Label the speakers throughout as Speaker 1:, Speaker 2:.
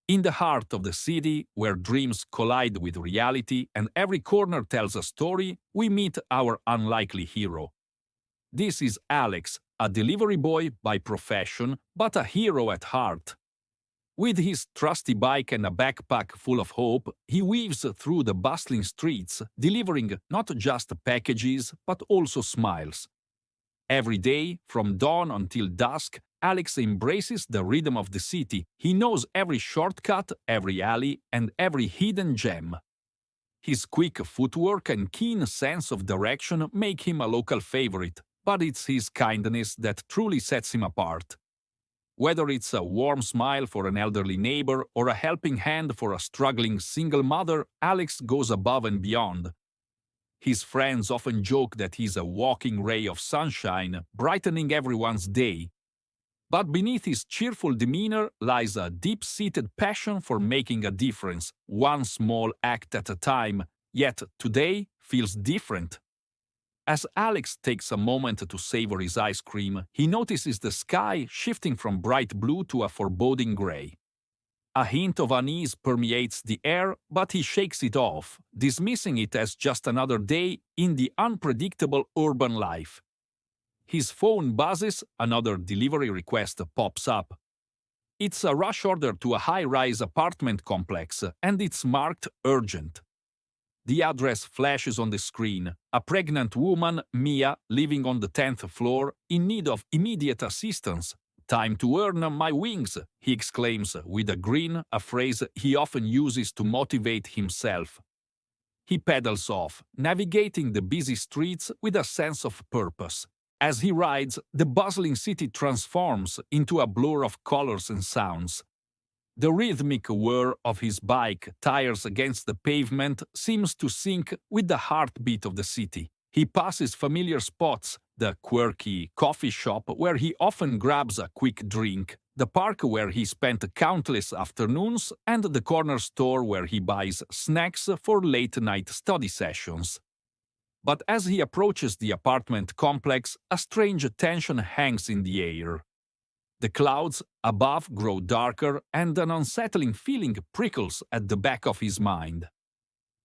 Speaker 1: In the heart of the city, where dreams collide with reality and every corner tells a story, we meet our unlikely hero. This is Alex, a delivery boy by profession, but a hero at heart. With his trusty bike and a backpack full of hope, he weaves through the bustling streets, delivering not just packages, but also smiles. Every day, from dawn until dusk, Alex embraces the rhythm of the city. He knows every shortcut, every alley, and every hidden gem. His quick footwork and keen sense of direction make him a local favorite, but it's his kindness that truly sets him apart. Whether it's a warm smile for an elderly neighbor or a helping hand for a struggling single mother, Alex goes above and beyond. His friends often joke that he's a walking ray of sunshine, brightening everyone's day. But beneath his cheerful demeanor lies a deep-seated passion for making a difference, one small act at a time, yet today feels different. As Alex takes a moment to savor his ice cream, he notices the sky shifting from bright blue to a foreboding gray. A hint of unease permeates the air, but he shakes it off, dismissing it as just another day in the unpredictable urban life. His phone buzzes, another delivery request pops up. It's a rush order to a high-rise apartment complex, and it's marked urgent. The address flashes on the screen. A pregnant woman, Mia, living on the 10th floor, in need of immediate assistance. "Time to earn my wings," he exclaims with a grin, a phrase he often uses to motivate himself. He pedals off, navigating the busy streets with a sense of purpose. As he rides, the bustling city transforms into a blur of colors and sounds. The rhythmic whir of his bike tires against the pavement seems to sync with the heartbeat of the city. He passes familiar spots, the quirky coffee shop where he often grabs a quick drink, the park where he spent countless afternoons, and the corner store where he buys snacks for late-night study sessions. But as he approaches the apartment complex, a strange tension hangs in the air. The clouds above grow darker, and an unsettling feeling prickles at the back of his mind.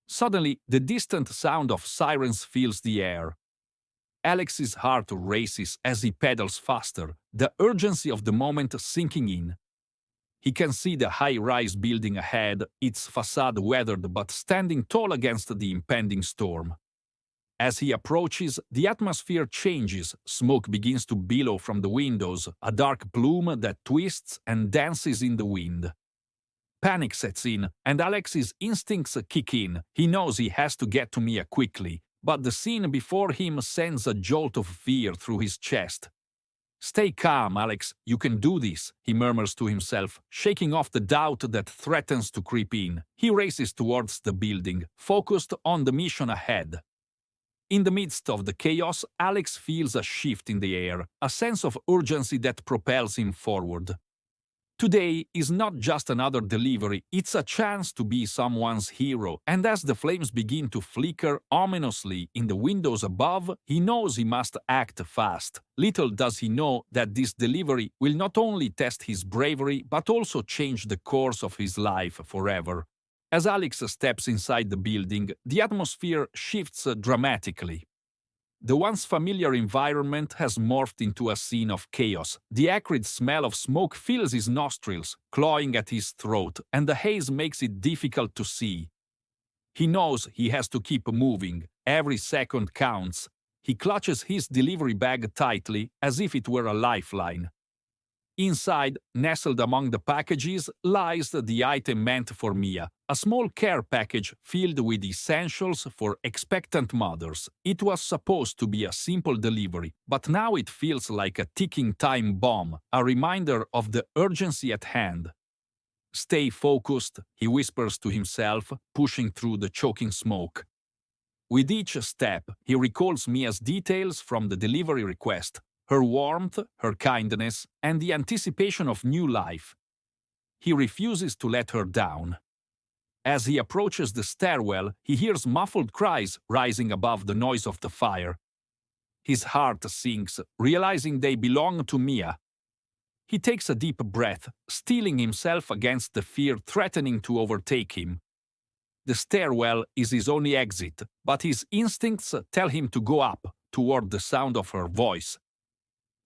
Speaker 1: Suddenly, the distant sound of sirens fills the air. Alex's heart races as he pedals faster, the urgency of the moment sinking in. He can see the high-rise building ahead, its facade weathered but standing tall against the impending storm. As he approaches, the atmosphere changes, smoke begins to billow from the windows, a dark plume that twists and dances in the wind. Panic sets in, and Alex's instincts kick in. He knows he has to get to Mia quickly, but the scene before him sends a jolt of fear through his chest. "Stay calm, Alex, you can do this," he murmurs to himself, shaking off the doubt that threatens to creep in. He races towards the building, focused on the mission ahead. In the midst of the chaos, Alex feels a shift in the air, a sense of urgency that propels him forward. Today is not just another delivery, it's a chance to be someone's hero, and as the flames begin to flicker ominously in the windows above, he knows he must act fast. Little does he know that this delivery will not only test his bravery, but also change the course of his life forever. As Alex steps inside the building, the atmosphere shifts dramatically. The once familiar environment has morphed into a scene of chaos. The acrid smell of smoke fills his nostrils, clawing at his throat, and the haze makes it difficult to see. He knows he has to keep moving. Every second counts. He clutches his delivery bag tightly, as if it were a lifeline. Inside, nestled among the packages, lies the item meant for Mia, a small care package filled with essentials for expectant mothers. It was supposed to be a simple delivery, but now it feels like a ticking time bomb, a reminder of the urgency at hand. "Stay focused," he whispers to himself, pushing through the choking smoke. With each step, he recalls Mia's details from the delivery request, her warmth, her kindness, and the anticipation of new life. He refuses to let her down. As he approaches the stairwell, he hears muffled cries rising above the noise of the fire. His heart sinks, realizing they belong to Mia. He takes a deep breath, steeling himself against the fear threatening to overtake him. The stairwell is his only exit, but his instincts tell him to go up, toward the sound of her voice.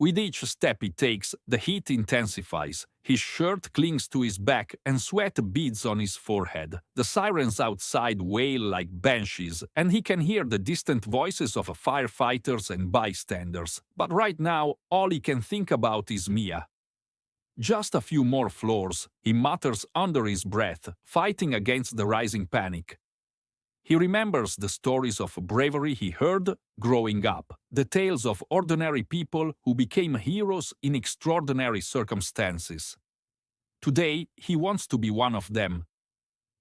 Speaker 1: With each step he takes, the heat intensifies. His shirt clings to his back and sweat beads on his forehead. The sirens outside wail like banshees, and he can hear the distant voices of firefighters and bystanders. But right now, all he can think about is Mia. Just a few more floors, he mutters under his breath, fighting against the rising panic. He remembers the stories of bravery he heard growing up, the tales of ordinary people who became heroes in extraordinary circumstances. Today, he wants to be one of them.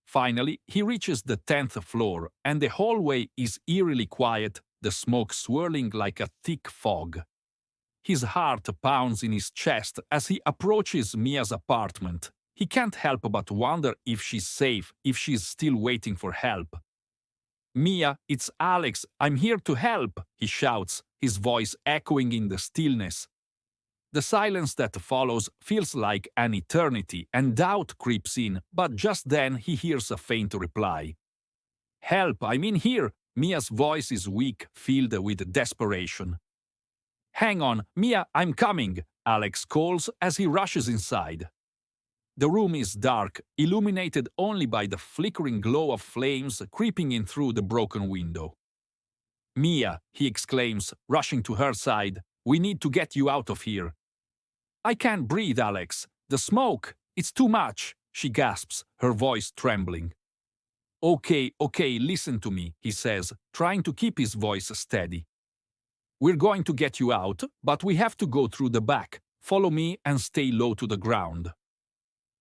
Speaker 1: Finally, he reaches the 10th floor, and the hallway is eerily quiet, the smoke swirling like a thick fog. His heart pounds in his chest as he approaches Mia's apartment. He can't help but wonder if she's safe, if she's still waiting for help. "Mia, it's Alex, I'm here to help," he shouts, his voice echoing in the stillness. The silence that follows feels like an eternity, and doubt creeps in, but just then he hears a faint reply. "Help, I'm in here!" Mia's voice is weak, filled with desperation. "Hang on, Mia, I'm coming," Alex calls as he rushes inside. The room is dark, illuminated only by the flickering glow of flames creeping in through the broken window. "Mia," he exclaims, rushing to her side, "we need to get you out of here." "I can't breathe, Alex. The smoke, it's too much," she gasps, her voice trembling. Okay, listen to me," he says, trying to keep his voice steady. "We're going to get you out, but we have to go through the back. Follow me and stay low to the ground."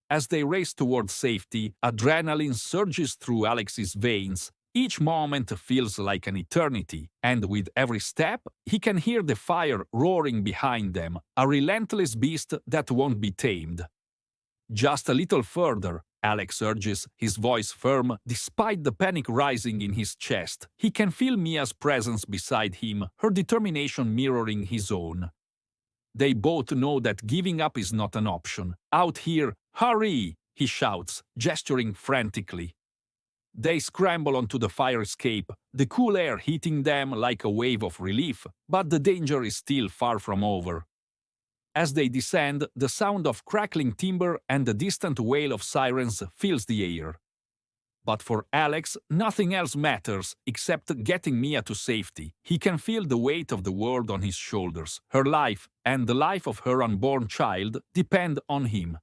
Speaker 1: As they race towards safety, adrenaline surges through Alex's veins. Each moment feels like an eternity, and with every step, he can hear the fire roaring behind them, a relentless beast that won't be tamed. "Just a little further," Alex urges, his voice firm despite the panic rising in his chest. He can feel Mia's presence beside him, her determination mirroring his own. They both know that giving up is not an option. "Out here, hurry!" he shouts, gesturing frantically. They scramble onto the fire escape, the cool air hitting them like a wave of relief, but the danger is still far from over. As they descend, the sound of crackling timber and the distant wail of sirens fills the air. But for Alex, nothing else matters except getting Mia to safety. He can feel the weight of the world on his shoulders. Her life and the life of her unborn child depend on him.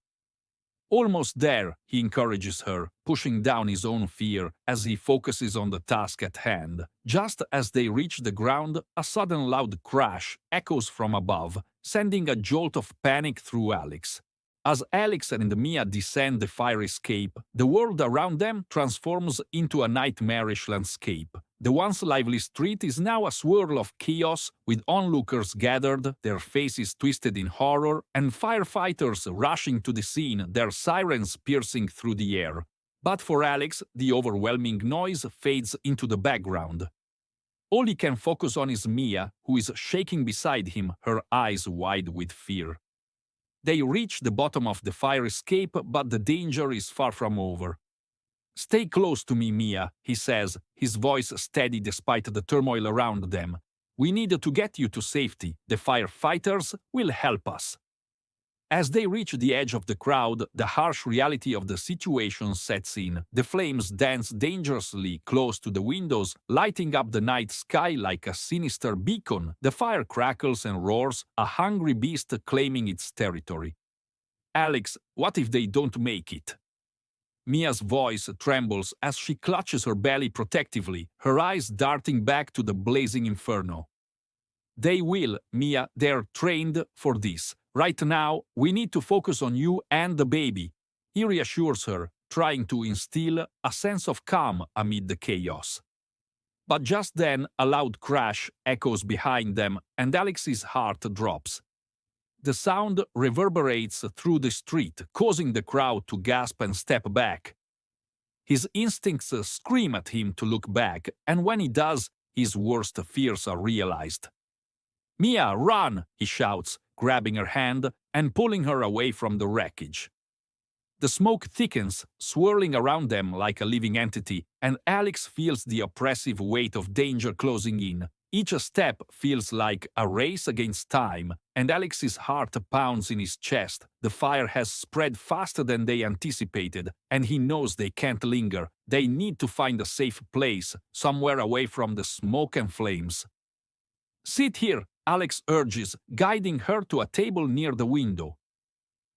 Speaker 1: "Almost there," he encourages her, pushing down his own fear as he focuses on the task at hand. Just as they reach the ground, a sudden loud crash echoes from above, sending a jolt of panic through Alex. As Alex and Mia descend the fire escape, the world around them transforms into a nightmarish landscape. The once lively street is now a swirl of chaos, with onlookers gathered, their faces twisted in horror, and firefighters rushing to the scene, their sirens piercing through the air. But for Alex, the overwhelming noise fades into the background. All he can focus on is Mia, who is shaking beside him, her eyes wide with fear. They reach the bottom of the fire escape, but the danger is far from over. "Stay close to me, Mia," he says, his voice steady despite the turmoil around them. "We need to get you to safety. The firefighters will help us." As they reach the edge of the crowd, the harsh reality of the situation sets in. The flames dance dangerously close to the windows, lighting up the night sky like a sinister beacon. The fire crackles and roars, a hungry beast claiming its territory. "Alex, what if they don't make it?" Mia's voice trembles as she clutches her belly protectively, her eyes darting back to the blazing inferno. "They will, Mia, they're trained for this. Right now, we need to focus on you and the baby," he reassures her, trying to instill a sense of calm amid the chaos. But just then, a loud crash echoes behind them, and Alex's heart drops. The sound reverberates through the street, causing the crowd to gasp and step back. His instincts scream at him to look back, and when he does, his worst fears are realized. "Mia, run!" he shouts, grabbing her hand, and pulling her away from the wreckage. The smoke thickens, swirling around them like a living entity, and Alex feels the oppressive weight of danger closing in. Each step feels like a race against time, and Alex's heart pounds in his chest. The fire has spread faster than they anticipated, and he knows they can't linger. They need to find a safe place, somewhere away from the smoke and flames. "Sit here," Alex urges, guiding her to a table near the window.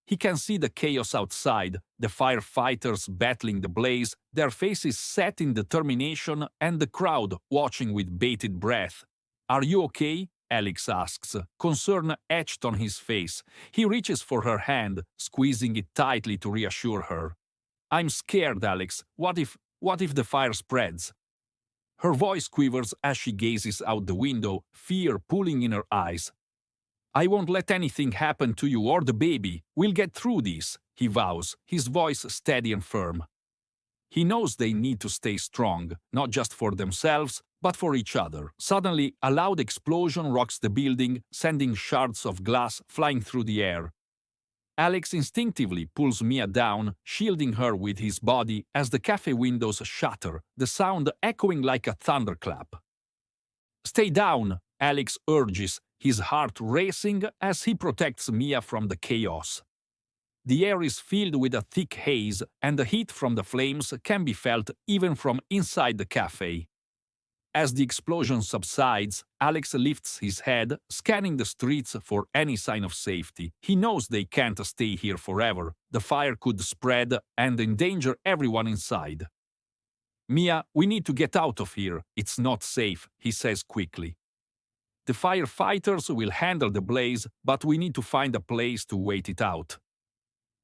Speaker 1: He can see the chaos outside, the firefighters battling the blaze, their faces set in determination, and the crowd watching with bated breath. "Are you okay?" Alex asks, concern etched on his face. He reaches for her hand, squeezing it tightly to reassure her. "I'm scared, Alex. What if the fire spreads?" Her voice quivers as she gazes out the window, fear pulling in her eyes. "I won't let anything happen to you or the baby. We'll get through this," he vows, his voice steady and firm. He knows they need to stay strong, not just for themselves, but for each other. Suddenly, a loud explosion rocks the building, sending shards of glass flying through the air. Alex instinctively pulls Mia down, shielding her with his body as the cafe windows shatter, the sound echoing like a thunderclap. "Stay down," Alex urges, his heart racing as he protects Mia from the chaos. The air is filled with a thick haze, and the heat from the flames can be felt even from inside the cafe. As the explosion subsides, Alex lifts his head, scanning the streets for any sign of safety. He knows they can't stay here forever. The fire could spread and endanger everyone inside. "Mia, we need to get out of here. It's not safe," he says quickly. "The firefighters will handle the blaze, but we need to find a place to wait it out."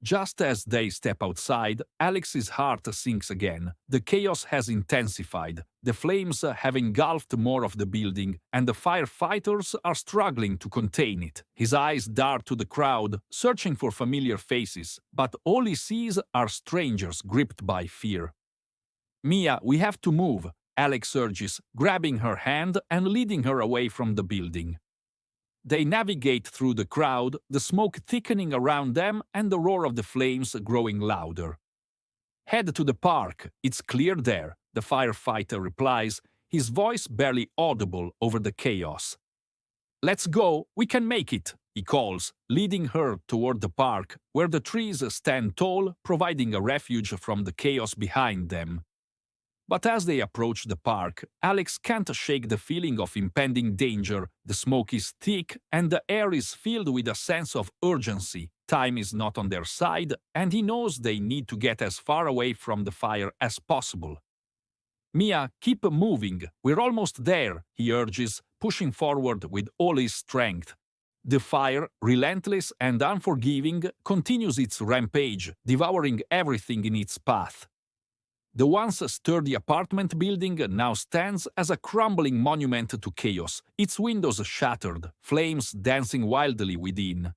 Speaker 1: Just as they step outside, Alex's heart sinks again. The chaos has intensified. The flames have engulfed more of the building, and the firefighters are struggling to contain it. His eyes dart to the crowd, searching for familiar faces, but all he sees are strangers gripped by fear. "Mia, we have to move," Alex urges, grabbing her hand and leading her away from the building. They navigate through the crowd, the smoke thickening around them and the roar of the flames growing louder. "Head to the park, it's clear there," the firefighter replies, his voice barely audible over the chaos. "Let's go, we can make it," he calls, leading her toward the park, where the trees stand tall, providing a refuge from the chaos behind them. But as they approach the park, Alex can't shake the feeling of impending danger. The smoke is thick, and the air is filled with a sense of urgency. Time is not on their side, and he knows they need to get as far away from the fire as possible. "Mia, keep moving. We're almost there," he urges, pushing forward with all his strength. The fire, relentless and unforgiving, continues its rampage, devouring everything in its path. The once sturdy apartment building now stands as a crumbling monument to chaos, its windows shattered, flames dancing wildly within.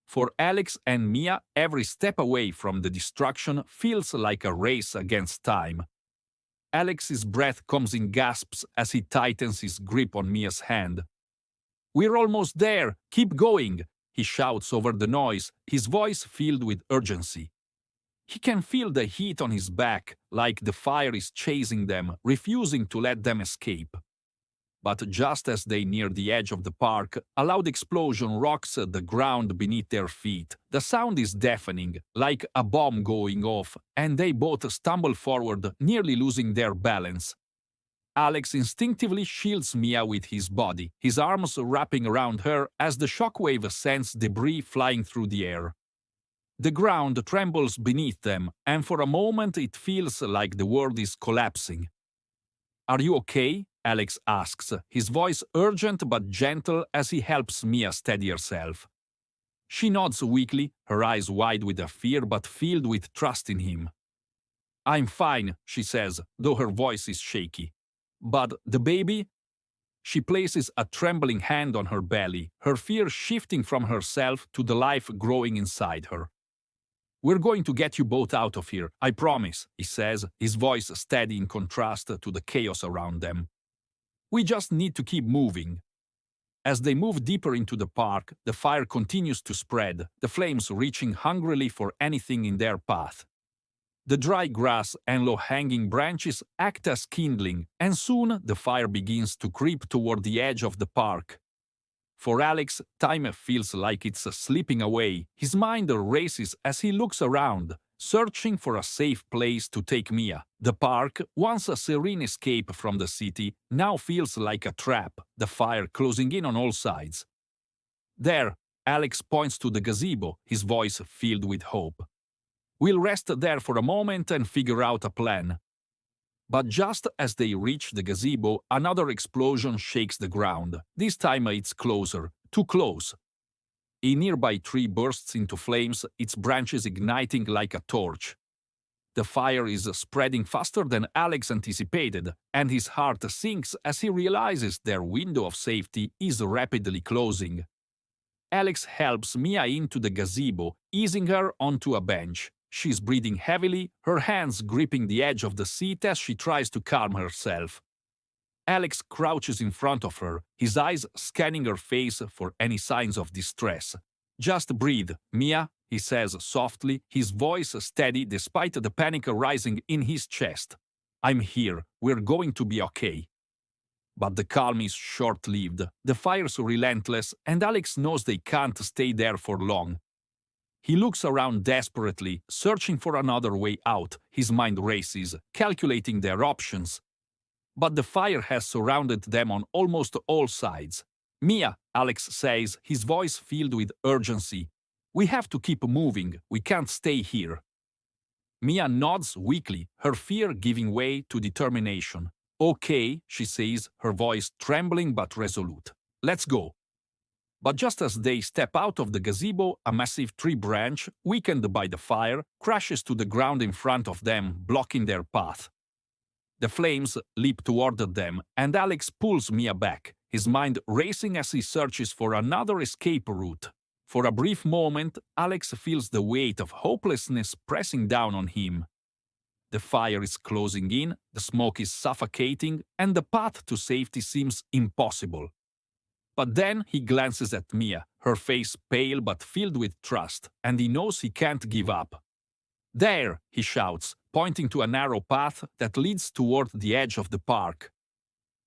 Speaker 1: For Alex and Mia, every step away from the destruction feels like a race against time. Alex's breath comes in gasps as he tightens his grip on Mia's hand. "We're almost there! Keep going!" he shouts over the noise, his voice filled with urgency. He can feel the heat on his back, like the fire is chasing them, refusing to let them escape. But just as they near the edge of the park, a loud explosion rocks the ground beneath their feet. The sound is deafening, like a bomb going off, and they both stumble forward, nearly losing their balance. Alex instinctively shields Mia with his body, his arms wrapping around her as the shockwave sends debris flying through the air. The ground trembles beneath them, and for a moment it feels like the world is collapsing. "Are you okay?" Alex asks, his voice urgent but gentle as he helps Mia steady herself. She nods weakly, her eyes wide with fear but filled with trust in him. "I'm fine," she says, though her voice is shaky. "But the baby?" She places a trembling hand on her belly, her fear shifting from herself to the life growing inside her. "We're going to get you both out of here, I promise," he says, his voice steady in contrast to the chaos around them. "We just need to keep moving." As they move deeper into the park, the fire continues to spread, the flames reaching hungrily for anything in their path. The dry grass and low-hanging branches act as kindling, and soon the fire begins to creep toward the edge of the park. For Alex, time feels like it's slipping away. His mind races as he looks around, searching for a safe place to take Mia. The park, once a serene escape from the city, now feels like a trap, the fire closing in on all sides. There, Alex points to the gazebo, his voice filled with hope. We'll rest there for a moment and figure out a plan. But just as they reach the gazebo, another explosion shakes the ground. This time it's closer, too close. A nearby tree bursts into flames, its branches igniting like a torch. The fire is spreading faster than Alex anticipated, and his heart sinks as he realizes their window of safety is rapidly closing. Alex helps Mia into the gazebo, easing her onto a bench. She's breathing heavily, her hands gripping the edge of the seat as she tries to calm herself. Alex crouches in front of her, his eyes scanning her face for any signs of distress. Just breathe, Mia, he says softly, his voice steady despite the panic rising in his chest. I'm here, we're going to be okay. But the calm is short-lived, the fire's relentless, and Alex knows they can't stay there for long. He looks around desperately, searching for another way out. His mind races, calculating their options. But the fire has surrounded them on almost all sides. Mia, Alex says, his voice filled with urgency. We have to keep moving, we can't stay here. Mia nods weakly, her fear giving way to determination. Okay, she says, her voice trembling but resolute. Let's go. But just as they step out of the gazebo, a massive tree branch, weakened by the fire, crashes to the ground in front of them, blocking their path. The flames leap toward them, and Alex pulls Mia back, his mind racing as he searches for another escape route. For a brief moment, Alex feels the weight of hopelessness pressing down on him. The fire is closing in, the smoke is suffocating, and the path to safety seems impossible. But then he glances at Mia, her face pale but filled with trust, and he knows he can't give up. There, he shouts, pointing to a narrow path that leads toward the edge of the park.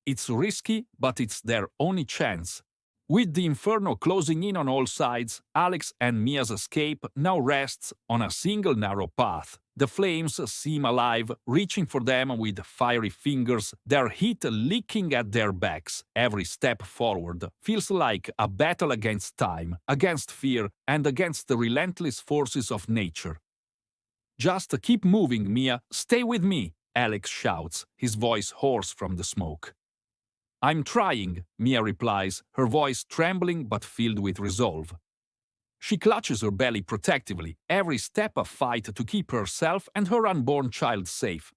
Speaker 1: It's risky, but it's their only chance. With the Inferno closing in on all sides, Alex and Mia's escape now rests on a single narrow path. The flames seem alive, reaching for them with fiery fingers, their heat leaking at their backs. Every step forward feels like a battle against time, against fear, and against the relentless forces of nature. Just keep moving, Mia. Stay with me, Alex shouts, his voice hoarse from the smoke. I'm trying, Mia replies, her voice trembling but filled with resolve. She clutches her belly protectively, every step a fight to keep herself and her unborn child safe.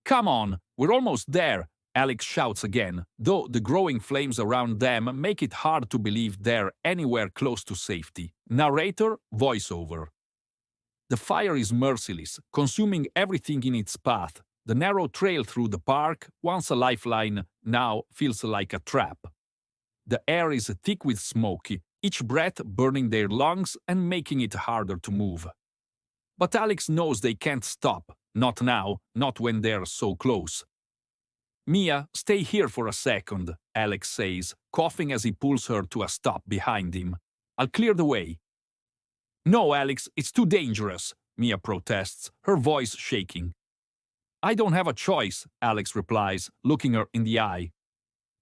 Speaker 1: Come on, we're almost there, Alex shouts again, though the growing flames around them make it hard to believe they're anywhere close to safety. Narrator, voiceover. The fire is merciless, consuming everything in its path. The narrow trail through the park, once a lifeline, now feels like a trap. The air is thick with smoke, each breath burning their lungs and making it harder to move. But Alex knows they can't stop, not now, not when they're so close. Mia, stay here for a second, Alex says, coughing as he pulls her to a stop behind him. I'll clear the way. No, Alex, it's too dangerous, Mia protests, her voice shaking. I don't have a choice, Alex replies, looking her in the eye.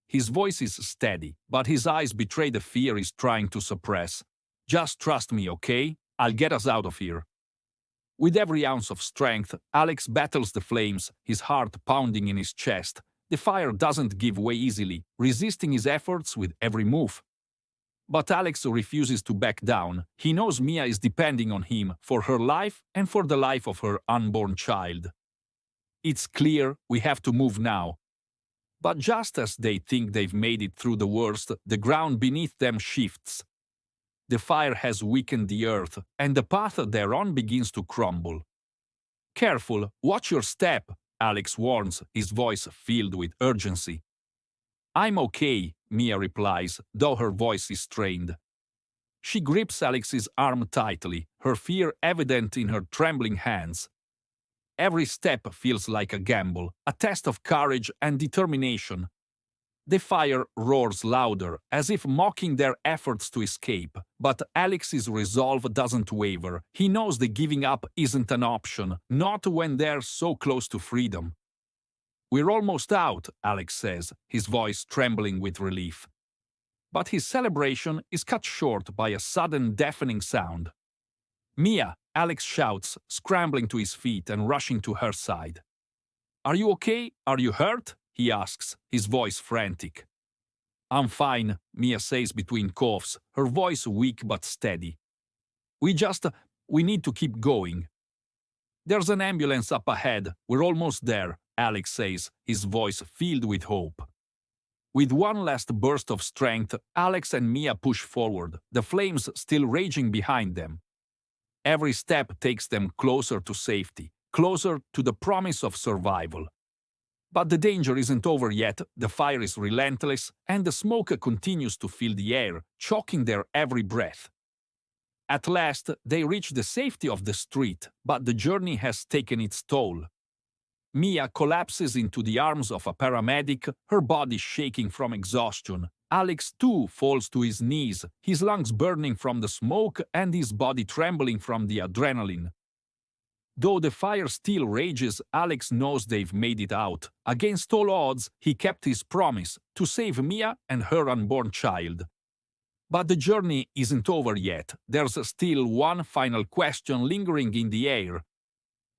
Speaker 1: His voice is steady, but his eyes betray the fear he's trying to suppress. Just trust me, okay? I'll get us out of here. With every ounce of strength, Alex battles the flames, his heart pounding in his chest. The fire doesn't give way easily, resisting his efforts with every move. But Alex refuses to back down. He knows Mia is depending on him for her life and for the life of her unborn child. It's clear we have to move now. But just as they think they've made it through the worst, the ground beneath them shifts. The fire has weakened the earth, and the path they're on begins to crumble. Careful, watch your step, Alex warns, his voice filled with urgency. I'm okay, Mia replies, though her voice is strained. She grips Alex's arm tightly, her fear evident in her trembling hands. Every step feels like a gamble, a test of courage and determination. The fire roars louder, as if mocking their efforts to escape, but Alex's resolve doesn't waver. He knows that giving up isn't an option, not when they're so close to freedom. "We're almost out," Alex says, his voice trembling with relief. But his celebration is cut short by a sudden deafening sound. "Mia!" Alex shouts, scrambling to his feet and rushing to her side. "Are you okay? Are you hurt?" he asks, his voice frantic. "I'm fine," Mia says between coughs, her voice weak but steady. We need to keep going." "There's an ambulance up ahead. We're almost there," Alex says, his voice filled with hope. With one last burst of strength, Alex and Mia push forward, the flames still raging behind them. Every step takes them closer to safety, closer to the promise of survival. But the danger isn't over yet, the fire is relentless, and the smoke continues to fill the air, choking their every breath. At last, they reach the safety of the street, but the journey has taken its toll. Mia collapses into the arms of a paramedic, her body shaking from exhaustion. Alex too falls to his knees, his lungs burning from the smoke and his body trembling from the adrenaline. Though the fire still rages, Alex knows they've made it out. Against all odds, he kept his promise to save Mia and her unborn child. But the journey isn't over yet. There's still one final question lingering in the air.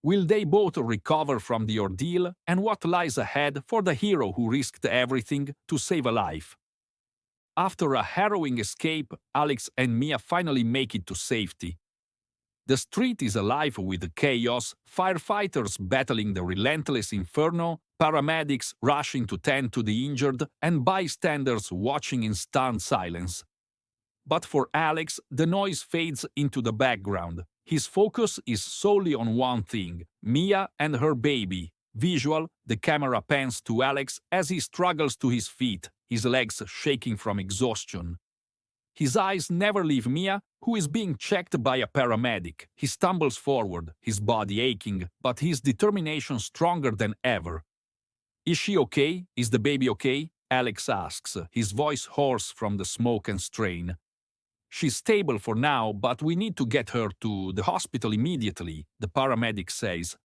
Speaker 1: Will they both recover from the ordeal, and what lies ahead for the hero who risked everything to save a life? After a harrowing escape, Alex and Mia finally make it to safety. The street is alive with chaos, firefighters battling the relentless Inferno, paramedics rushing to tend to the injured, and bystanders watching in stunned silence. But for Alex, the noise fades into the background. His focus is solely on one thing: Mia and her baby. Visual, the camera pans to Alex as he struggles to his feet, his legs shaking from exhaustion. His eyes never leave Mia, who is being checked by a paramedic. He stumbles forward, his body aching, but his determination stronger than ever. "Is she okay? Is the baby okay?" Alex asks, his voice hoarse from the smoke and strain. "She's stable for now, but we need to get her to the hospital immediately," the paramedic says.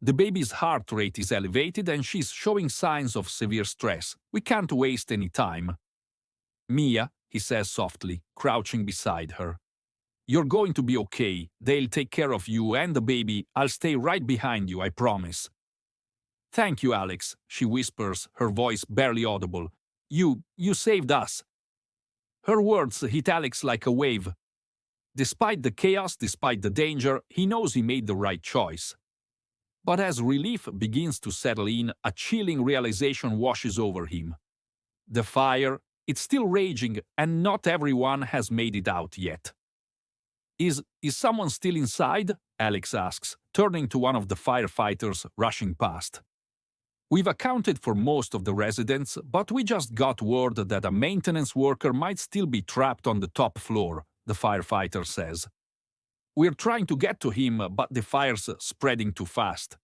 Speaker 1: "The baby's heart rate is elevated and she's showing signs of severe stress. We can't waste any time." "Mia," he says softly, crouching beside her. "You're going to be okay. They'll take care of you and the baby. I'll stay right behind you, I promise." "Thank you, Alex," she whispers, her voice barely audible. You saved us." Her words hit Alex like a wave. Despite the chaos, despite the danger, he knows he made the right choice. But as relief begins to settle in, a chilling realization washes over him. The fire, it's still raging, and not everyone has made it out yet. Is someone still inside?" Alex asks, turning to one of the firefighters rushing past. "We've accounted for most of the residents, but we just got word that a maintenance worker might still be trapped on the top floor," the firefighter says. "We're trying to get to him, but the fire's spreading too fast."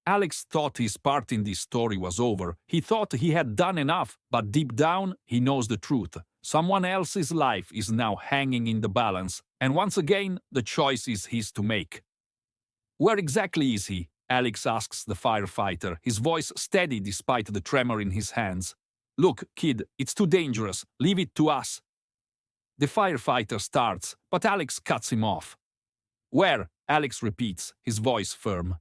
Speaker 1: Alex thought his part in this story was over. He thought he had done enough, but deep down, he knows the truth. Someone else's life is now hanging in the balance, and once again, the choice is his to make. "Where exactly is he?" Alex asks the firefighter, his voice steady despite the tremor in his hands. "Look, kid, it's too dangerous. Leave it to us." The firefighter starts, but Alex cuts him off. "Where?" Alex repeats, his voice firm.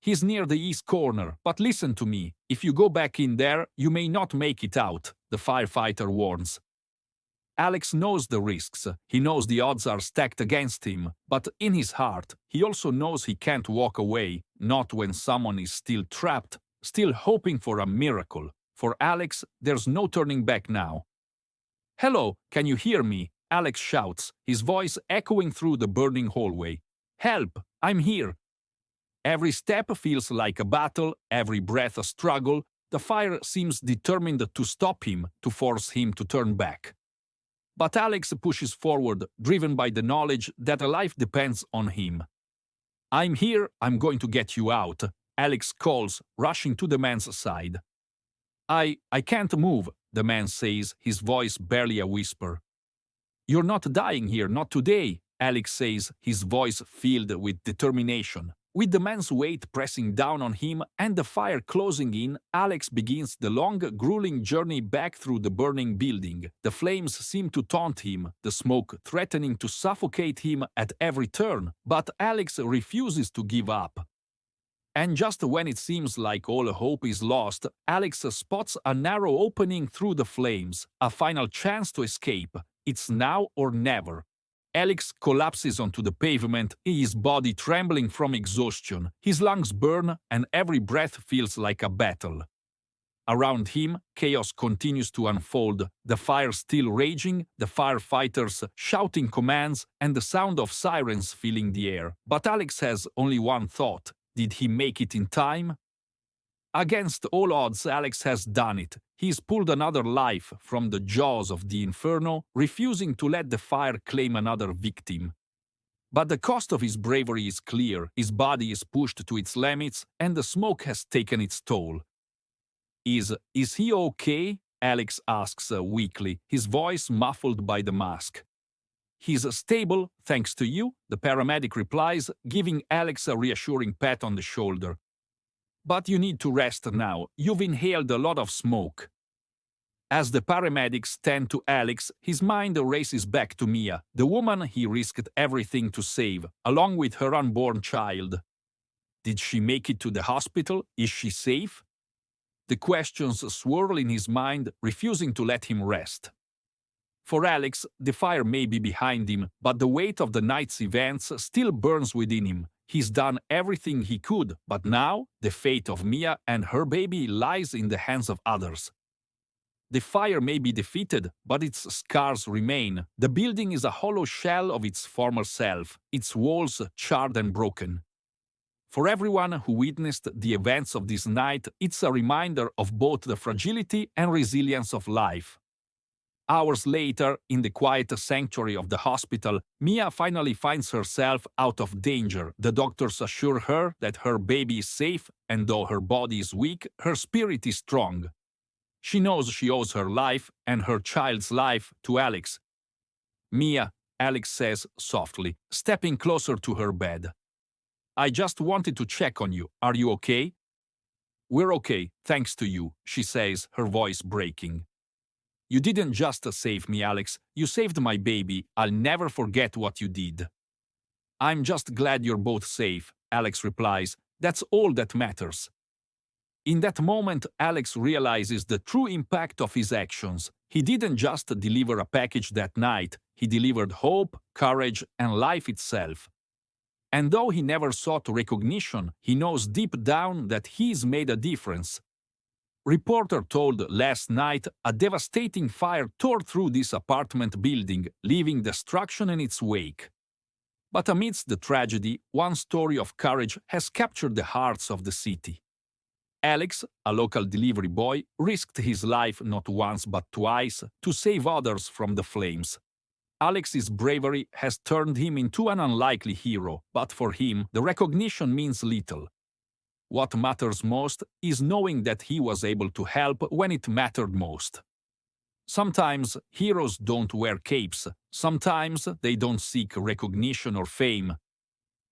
Speaker 1: "He's near the east corner, but listen to me. If you go back in there, you may not make it out," the firefighter warns. Alex knows the risks. He knows the odds are stacked against him, but in his heart, he also knows he can't walk away, not when someone is still trapped, still hoping for a miracle. For Alex, there's no turning back now. "Hello, can you hear me?" Alex shouts, his voice echoing through the burning hallway. "Help! I'm here!" Every step feels like a battle, every breath a struggle, The fire seems determined to stop him, to force him to turn back. But Alex pushes forward, driven by the knowledge that a life depends on him. "I'm here, I'm going to get you out," Alex calls, rushing to the man's side. I can't move," the man says, his voice barely a whisper. "You're not dying here, not today," Alex says, his voice filled with determination. With the man's weight pressing down on him and the fire closing in, Alex begins the long, grueling journey back through the burning building. The flames seem to taunt him, the smoke threatening to suffocate him at every turn, but Alex refuses to give up. And just when it seems like all hope is lost, Alex spots a narrow opening through the flames, a final chance to escape. It's now or never. Alex collapses onto the pavement, his body trembling from exhaustion. His lungs burn, and every breath feels like a battle. Around him, chaos continues to unfold, the fire still raging, the firefighters shouting commands, and the sound of sirens filling the air. But Alex has only one thought. Did he make it in time? Against all odds, Alex has done it. He's pulled another life from the jaws of the Inferno, refusing to let the fire claim another victim. But the cost of his bravery is clear. His body is pushed to its limits, and the smoke has taken its toll. Is he okay? Alex asks weakly, his voice muffled by the mask. "He's stable, thanks to you," the paramedic replies, giving Alex a reassuring pat on the shoulder. "But you need to rest now. You've inhaled a lot of smoke." As the paramedics tend to Alex, his mind races back to Mia, the woman he risked everything to save, along with her unborn child. Did she make it to the hospital? Is she safe? The questions swirl in his mind, refusing to let him rest. For Alex, the fire may be behind him, but the weight of the night's events still burns within him. He's done everything he could, but now the fate of Mia and her baby lies in the hands of others. The fire may be defeated, but its scars remain. The building is a hollow shell of its former self, its walls charred and broken. For everyone who witnessed the events of this night, it's a reminder of both the fragility and resilience of life. Hours later, in the quiet sanctuary of the hospital, Mia finally finds herself out of danger. The doctors assure her that her baby is safe, and though her body is weak, her spirit is strong. She knows she owes her life and her child's life to Alex. "Mia," Alex says softly, stepping closer to her bed. "I just wanted to check on you. Are you okay?" "We're okay, thanks to you," she says, her voice breaking. "You didn't just save me, Alex. You saved my baby. I'll never forget what you did." "I'm just glad you're both safe," Alex replies. "That's all that matters." In that moment, Alex realizes the true impact of his actions. He didn't just deliver a package that night. He delivered hope, courage, and life itself. And though he never sought recognition, he knows deep down that he's made a difference. Reporter told last night a devastating fire tore through this apartment building, leaving destruction in its wake. But amidst the tragedy, one story of courage has captured the hearts of the city. Alex, a local delivery boy, risked his life not once but twice to save others from the flames. Alex's bravery has turned him into an unlikely hero, but for him, the recognition means little. What matters most is knowing that he was able to help when it mattered most. Sometimes heroes don't wear capes, sometimes they don't seek recognition or fame.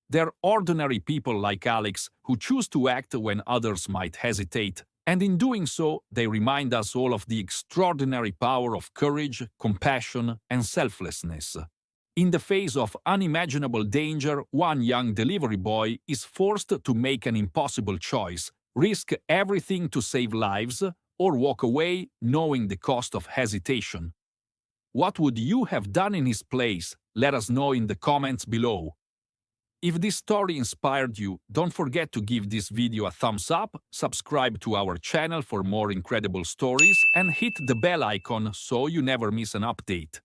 Speaker 1: They're ordinary people like Alex who choose to act when others might hesitate, and in doing so, they remind us all of the extraordinary power of courage, compassion, and selflessness. In the face of unimaginable danger, one young delivery boy is forced to make an impossible choice: risk everything to save lives, or walk away knowing the cost of hesitation. What would you have done in his place? Let us know in the comments below. If this story inspired you, don't forget to give this video a thumbs up, subscribe to our channel for more incredible stories, and hit the bell icon so you never miss an update.